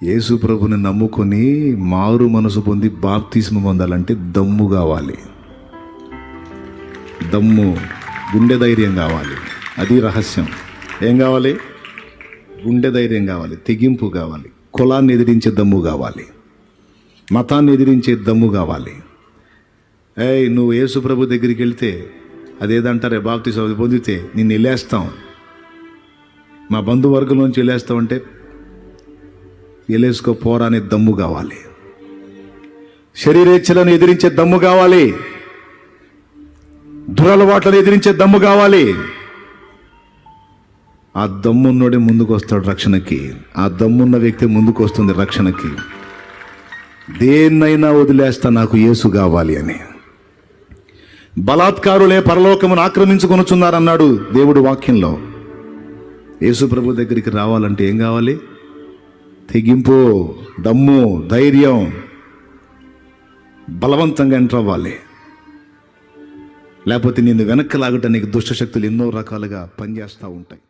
యేసు ప్రభుని నమ్ముకొని మారు మనసు పొంది బాప్తిస్మ పొందాలంటే దమ్ము కావాలి. దమ్ము, గుండె ధైర్యం కావాలి. అది రహస్యం. ఏం కావాలి? గుండె ధైర్యం కావాలి, తెగింపు కావాలి, కులాన్ని ఎదిరించే దమ్ము కావాలి, మతాన్ని ఎదిరించే దమ్ము కావాలి. నువ్వు యేసు ప్రభు దగ్గరికి వెళ్తే అదేదంటారే, బాప్తిస్మ పొందితే నిన్ను వెళ్ళేస్తాం, మా బంధువర్గం నుంచి వెళ్ళేస్తామంటే వెళ్ళేసుకో పోరా అనే దమ్ము కావాలి. శరీరేచ్ఛలను ఎదిరించే దమ్ము కావాలి, దురలవాట్లను ఎదిరించే దమ్ము కావాలి. ఆ దమ్మున్నోడే ముందుకు వస్తాడు రక్షణకి. ఆ దమ్మున్న వ్యక్తి ముందుకు వస్తుంది రక్షణకి. దేన్నైనా వదిలేస్తా నాకు యేసు కావాలి అని. బలాత్కారులే పరలోకమును ఆక్రమించుకొనుచున్నారన్నాడు దేవుడు వాక్యంలో. యేసు ప్రభు దగ్గరికి రావాలంటే ఏం కావాలి? తెగింపు, దమ్ము, ధైర్యం. బలవంతంగా ఎంటర్ అవ్వాలి. లేకపోతే నిన్ను వెనక్కి లాగటానికి దుష్టశక్తులు ఎన్నో రకాలుగా పనిచేస్తూ ఉంటాయి.